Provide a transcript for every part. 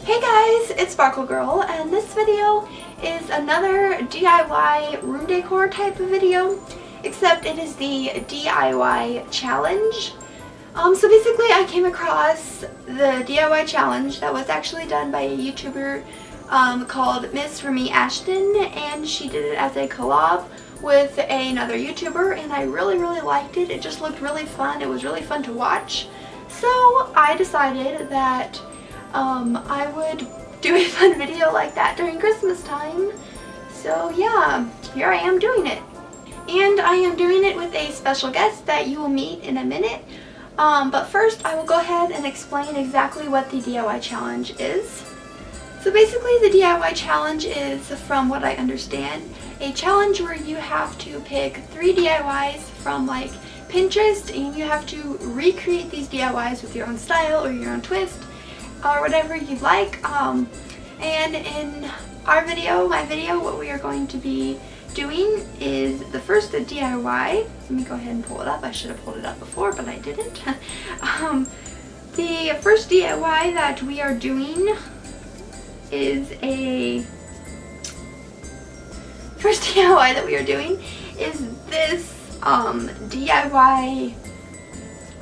Hey guys, it's Sparkle Girl, and this video is another DIY room decor type of video, except it is the DIY challenge. So basically I came across the DIY challenge that was actually done by a YouTuber called Miss Remy Ashton, and she did it as a collab with another YouTuber, and I really liked it. It just looked really fun. It was really fun to watch. So I decided that I would do a fun video like that during Christmas time. So yeah, here I am doing it. And I am doing it with a special guest that you will meet in a minute. But first I will go ahead and explain exactly what the DIY challenge is. So basically the DIY challenge is, from what I understand, a challenge where you have to pick 3 DIYs from like Pinterest, and you have to recreate these DIYs with your own style or your own twist or whatever you'd like. And in our video, my video, what we are going to be doing is the first DIY. Let me go ahead and pull it up. I should have pulled it up before, but I didn't. The first DIY that we are doing is this DIY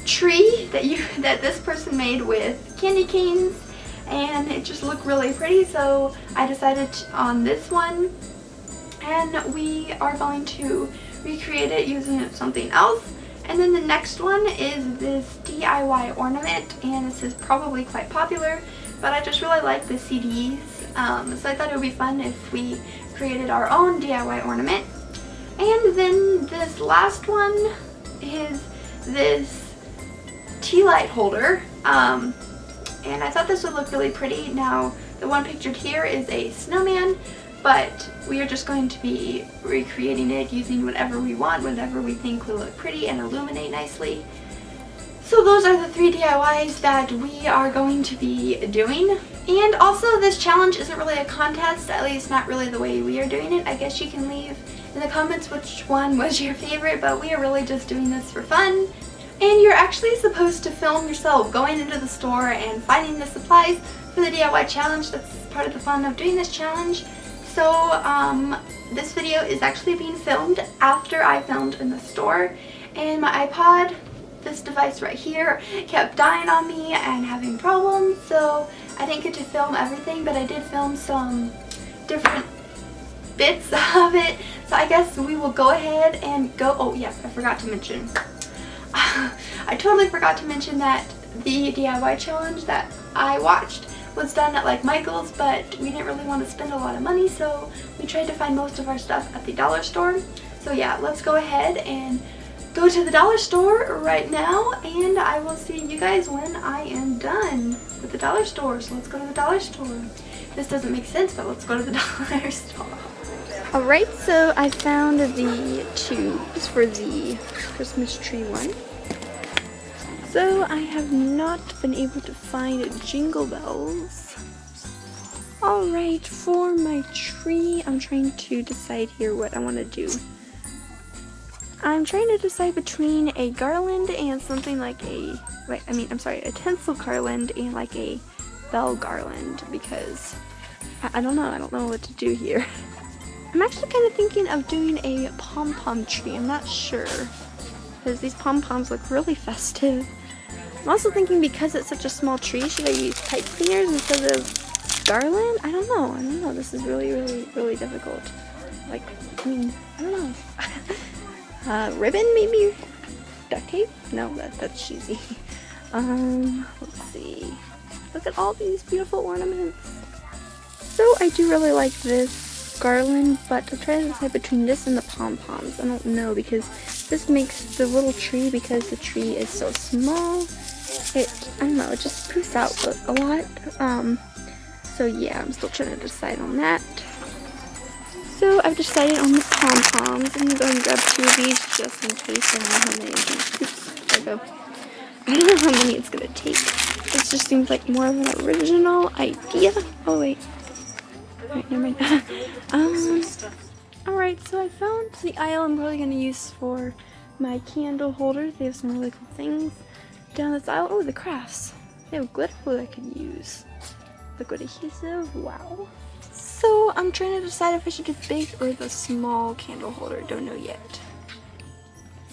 tree that this person made with candy canes, and it just looked really pretty, so I decided on this one, and we are going to recreate it using something else. And then the next one is this DIY ornament, and this is probably quite popular, but I just really like the CDs, so I thought it would be fun if we created our own DIY ornament. And then this last one is this tea light holder, and I thought this would look really pretty. Now the one pictured here is a snowman, but we are just going to be recreating it using whatever we want, whatever we think will look pretty and illuminate nicely. So those are the 3 DIYs that we are going to be doing. And also, this challenge isn't really a contest, at least not really the way we are doing it. I guess you can leave in the comments which one was your favorite, but we are really just doing this for fun. And you're actually supposed to film yourself going into the store and finding the supplies for the DIY challenge. That's part of the fun of doing this challenge. So this video is actually being filmed after I filmed in the store, and my iPod, this device right here, kept dying on me and having problems, so I didn't get to film everything, but I did film some different bits of it. So I guess we will go ahead and go. Oh yes, I forgot to mention. I totally forgot to mention that the DIY challenge that I watched was done at like Michael's, but we didn't really want to spend a lot of money, so we tried to find most of our stuff at the dollar store. So yeah, let's go ahead and go to the dollar store right now, and I will see you guys when I am done with the dollar store. So let's go to the dollar store. This doesn't make sense, but let's go to the dollar store. Alright, so I found the tubes for the Christmas tree one. So I have not been able to find jingle bells. Alright, for my tree, I'm trying to decide here what I want to do. I'm trying to decide between a garland and something like a tinsel garland and like a bell garland, because I don't know what to do here. I'm actually kind of thinking of doing a pom-pom tree. I'm not sure, because these pom-poms look really festive. I'm also thinking, because it's such a small tree, should I use pipe cleaners instead of garland? I don't know. This is really difficult. Like, I don't know. Ribbon, maybe? Duct tape? No, that's cheesy. Let's see. Look at all these beautiful ornaments. So I do really like this garland, but I'm trying to decide between this and the pom-poms. I don't know, because this makes the little tree, because the tree is so small, I don't know, it just poofs out a lot. So yeah, I'm still trying to decide on that. So I've decided on the pom-poms. I'm going to go and grab 2 of these just in case. I don't know how many. Oops, there I go. I don't know how many it's going to take. This just seems like more of an original idea. Oh wait. Alright, never mind. Alright, so I found the aisle I'm really going to use for my candle holders. They have some really cool things down this aisle. Oh, the crafts. They have glitter glue I could use. liquid adhesive. Wow. So I'm trying to decide if I should do the big or the small candle holder. Don't know yet.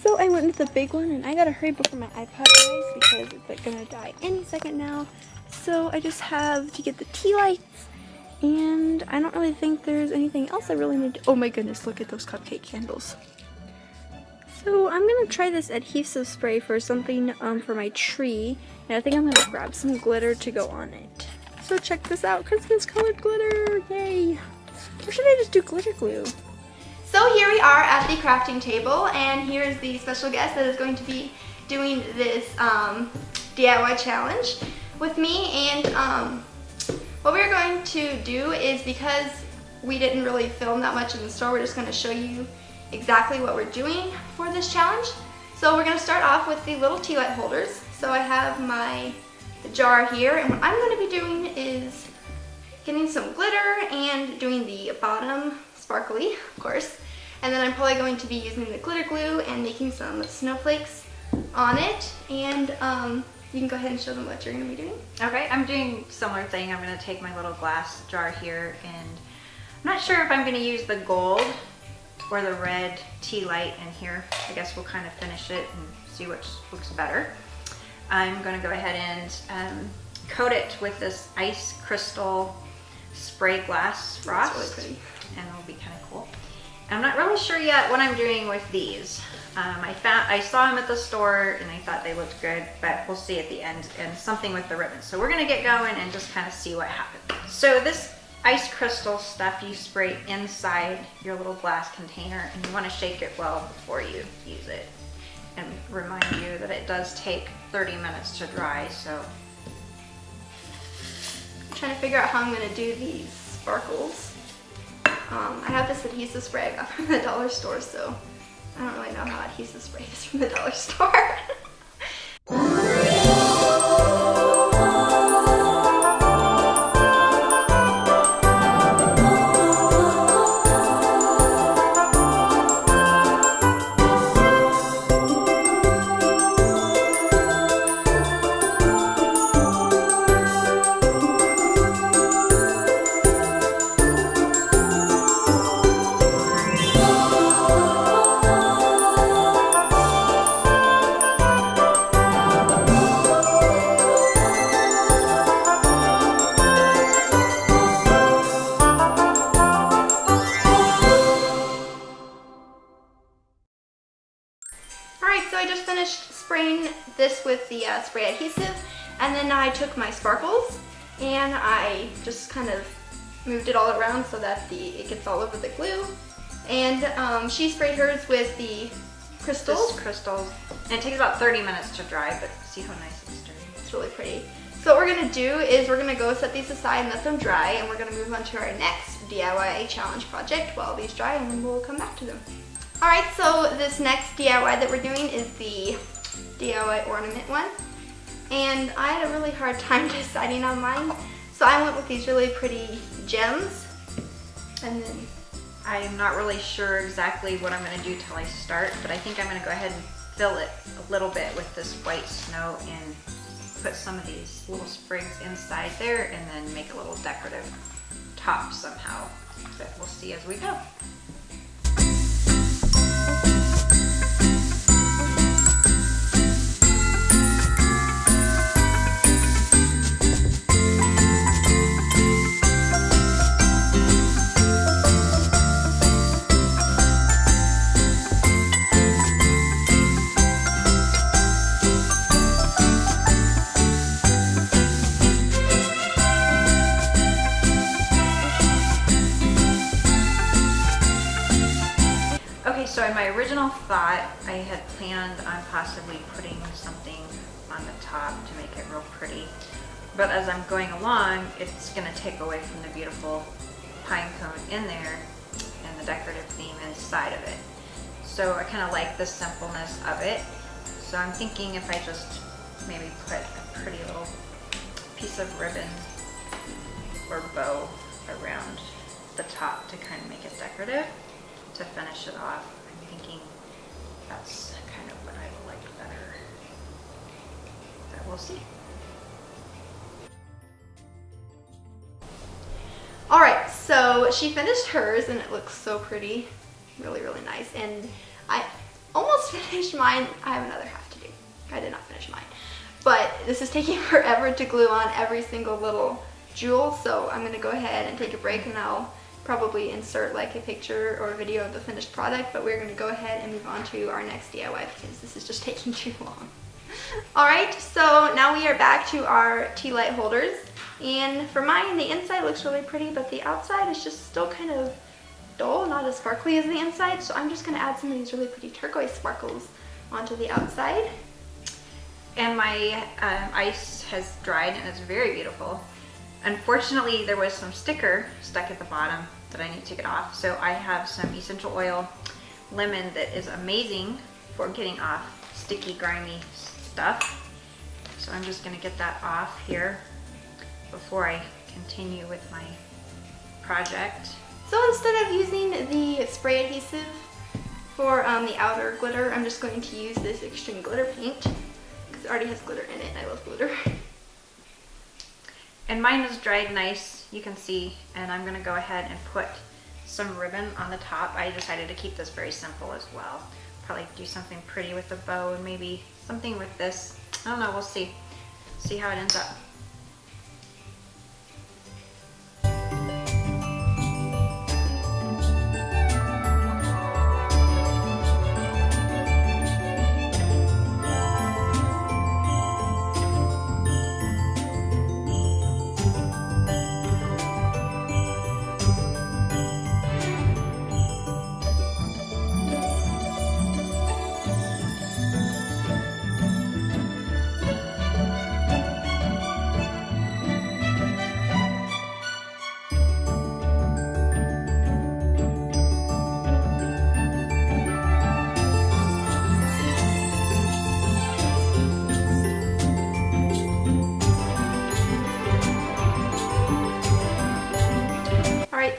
So I went with the big one, and I gotta hurry before my iPod dies because it's like gonna die any second now. So I just have to get the tea lights, and I don't really think there's anything else I really need to. Oh my goodness, look at those cupcake candles. So I'm gonna try this adhesive spray for something for my tree, and I think I'm gonna grab some glitter to go on it. So check this out, Christmas colored glitter, yay! Or should I just do glitter glue? So here we are at the crafting table, and here's the special guest that is going to be doing this DIY challenge with me. And what we're going to do is, because we didn't really film that much in the store, we're just going to show you exactly what we're doing for this challenge. So we're going to start off with the little tea light holders. So I have my jar here, and what I'm going to be doing is getting some glitter and doing the bottom sparkly, of course. And then I'm probably going to be using the glitter glue and making some snowflakes on it. And you can go ahead and show them what you're going to be doing. Okay, I'm doing a similar thing. I'm going to take my little glass jar here, and I'm not sure if I'm going to use the gold or the red tea light in here. I guess we'll kind of finish it and see which looks better. I'm going to go ahead and coat it with this ice crystal spray glass frost. That's really pretty. And it'll be kind of cool. And I'm not really sure yet what I'm doing with these. I saw them at the store and I thought they looked good, but we'll see at the end, and something with the ribbon. So we're going to get going and just kind of see what happens. So this ice crystal stuff you spray inside your little glass container, and you want to shake it well before you use it. And remind you that it does take 30 minutes to dry, so. I'm trying to figure out how I'm going to do these sparkles. I have this adhesive spray I got from the dollar store, so I don't really know how adhesive spray is from the dollar store. Alright, so I just finished spraying this with the spray adhesive, and then I took my sparkles and I just kind of moved it all around so that it gets all over the glue. And she sprayed hers with the crystals. Just crystals. And it takes about 30 minutes to dry, but see how nice it's sturdy. It's really pretty. So what we're going to do is we're going to go set these aside and let them dry, and we're going to move on to our next DIY challenge project while these dry, and then we'll come back to them. Alright, so this next DIY that we're doing is the DIY ornament one. And I had a really hard time deciding on mine, so I went with these really pretty gems. And then I am not really sure exactly what I'm going to do till I start, but I think I'm going to go ahead and fill it a little bit with this white snow and put some of these little sprigs inside there, and then make a little decorative top somehow. But we'll see as we go. So in my original thought, I had planned on possibly putting something on the top to make it real pretty. But as I'm going along, it's going to take away from the beautiful pine cone in there and the decorative theme inside of it. So I kind of like the simpleness of it. So I'm thinking if I just maybe put a pretty little piece of ribbon or bow around the top to kind of make it decorative to finish it off. I'm thinking that's kind of what I would like better, but we'll see. So she finished hers and it looks so pretty. Really, really nice. And I almost finished mine. I have another half to do. I did not finish mine. But this is taking forever to glue on every single little jewel. So I'm going to go ahead and take a break, and I'll probably insert like a picture or a video of the finished product. But we're going to go ahead and move on to our next DIY because this is just taking too long. Alright, so now we are back to our tea light holders. And for mine, the inside looks really pretty, but the outside is just still kind of dull, not as sparkly as the inside. So I'm just going to add some of these really pretty turquoise sparkles onto the outside. And my ice has dried and it's very beautiful. Unfortunately, there was some sticker stuck at the bottom that I need to get off. So I have some essential oil lemon that is amazing for getting off sticky, grimy stuff. So I'm just going to get that off here before I continue with my project. So instead of using the spray adhesive for the outer glitter, I'm just going to use this extreme glitter paint because it already has glitter in it. I love glitter. And mine is dried nice, you can see, and I'm gonna go ahead and put some ribbon on the top. I decided to keep this very simple as well. Probably do something pretty with the bow and maybe something with this. I don't know, we'll see. See how it ends up.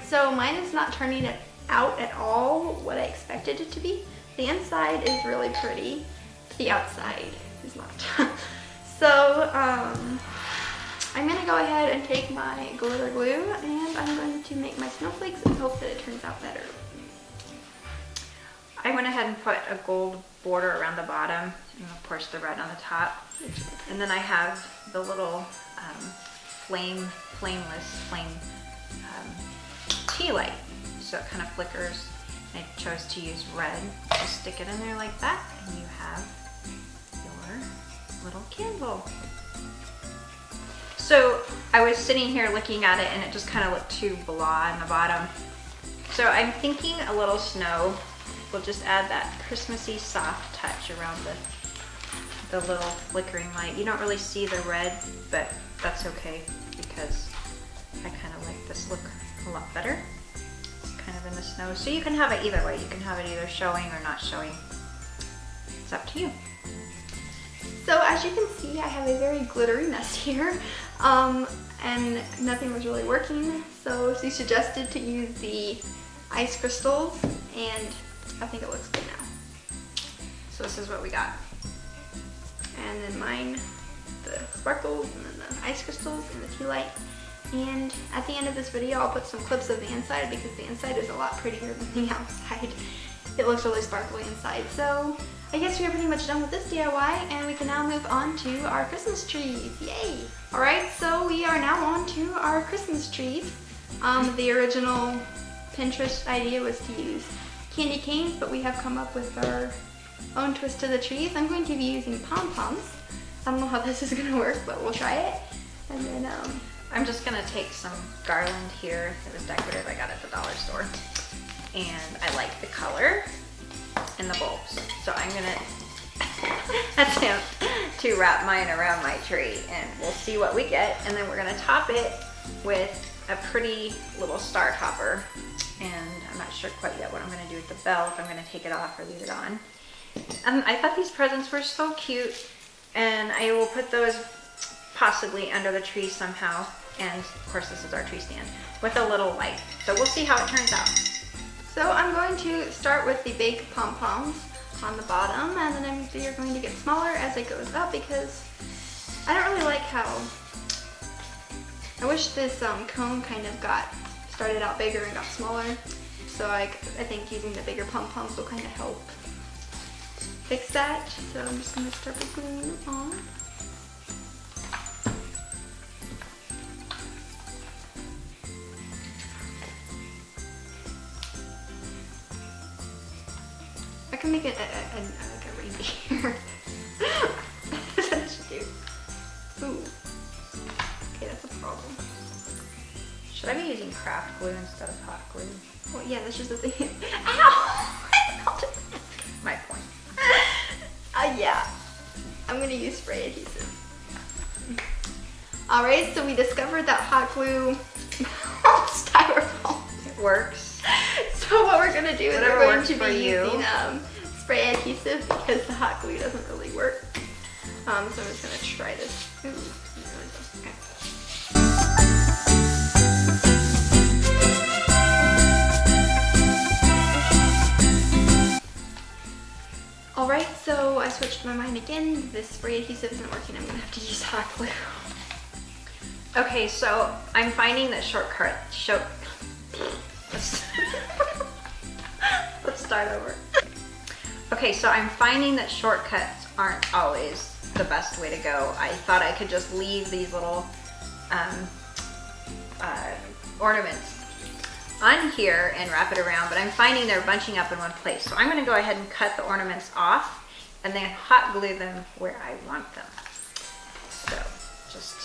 So mine is not turning it out at all what I expected it to be. The inside is really pretty, the outside is not. So I'm gonna go ahead and take my glitter glue and I'm going to make my snowflakes and hope that it turns out better. I went ahead and put a gold border around the bottom and of course the red on the top. And then I have the little flameless tea light, so it kind of flickers. I chose to use red. Just stick it in there like that and you have your little candle. So I was sitting here looking at it and it just kind of looked too blah on the bottom. So I'm thinking a little snow will just add that Christmassy soft touch around the little flickering light. You don't really see the red, but that's okay because I kind of like this look a lot better. It's kind of in the snow. So you can have it either way. You can have it either showing or not showing. It's up to you. So as you can see, I have a very glittery mess here. And nothing was really working. So she suggested to use the ice crystals and I think it looks good now. So this is what we got. And then mine, the sparkles and then the ice crystals and the tea light. And at the end of this video, I'll put some clips of the inside because the inside is a lot prettier than the outside. It looks really sparkly inside. So I guess we are pretty much done with this DIY and we can now move on to our Christmas trees. Yay! Alright, so we are now on to our Christmas trees. The original Pinterest idea was to use candy canes, but we have come up with our own twist to the trees. I'm going to be using pom-poms. I don't know how this is going to work, but we'll try it. And then I'm just gonna take some garland here. It was decorative, I got it at the dollar store. And I like the color and the bulbs. So I'm gonna attempt to wrap mine around my tree and we'll see what we get. And then we're gonna top it with a pretty little star topper. And I'm not sure quite yet what I'm gonna do with the bell, if I'm gonna take it off or leave it on. I thought these presents were so cute and I will put those possibly under the tree somehow. And of course this is our tree stand with a little light. So we'll see how it turns out. So I'm going to start with the big pom-poms on the bottom and then they're going to get smaller as it goes up because I don't really like how, I wish this cone kind of got started out bigger and got smaller. So I think using the bigger pom-poms will kind of help fix that. So I'm just going to start with gluing them on. I can make it like a reindeer. That's cute. Ooh. Okay, that's a problem. Should I be using craft glue instead of hot glue? Well, yeah, that's just the thing. Ow! My point. Yeah. I'm gonna use spray adhesive. Alright, so we discovered that hot glue styrofoam. It works. So what we're gonna do is Whatever we're going works to for be you. using spray adhesive because the hot glue doesn't really work. So I'm just gonna try this. Ooh, okay. Alright, so I switched my mind again. This spray adhesive isn't working. I'm gonna have to use hot glue. Okay, so I'm finding that Let's start over. Okay, so I'm finding that shortcuts aren't always the best way to go. I thought I could just leave these little ornaments on here and wrap it around, but I'm finding they're bunching up in one place. So I'm gonna go ahead and cut the ornaments off and then hot glue them where I want them. So just...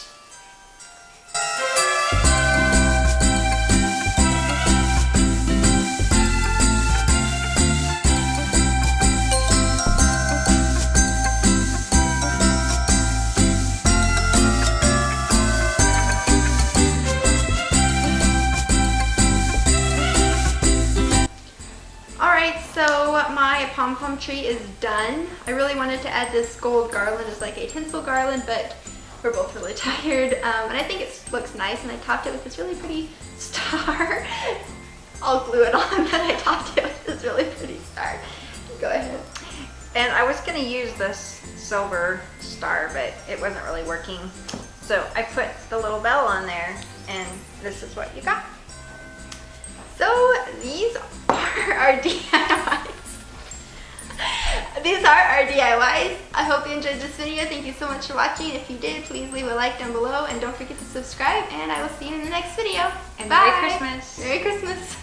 So my pom-pom tree is done. I really wanted to add this gold garland as like a tinsel garland, but we're both really tired. And I think it looks nice, and I topped it with this really pretty star. I'll glue it on, but I topped it with this really pretty star. Go ahead. And I was gonna use this silver star, but it wasn't really working. So I put the little bell on there, and this is what you got. So these are our DIYs. These are our DIYs. I hope you enjoyed this video. Thank you so much for watching. If you did, please leave a like down below and don't forget to subscribe, and I will see you in the next video. And Bye. Merry Christmas. Merry Christmas.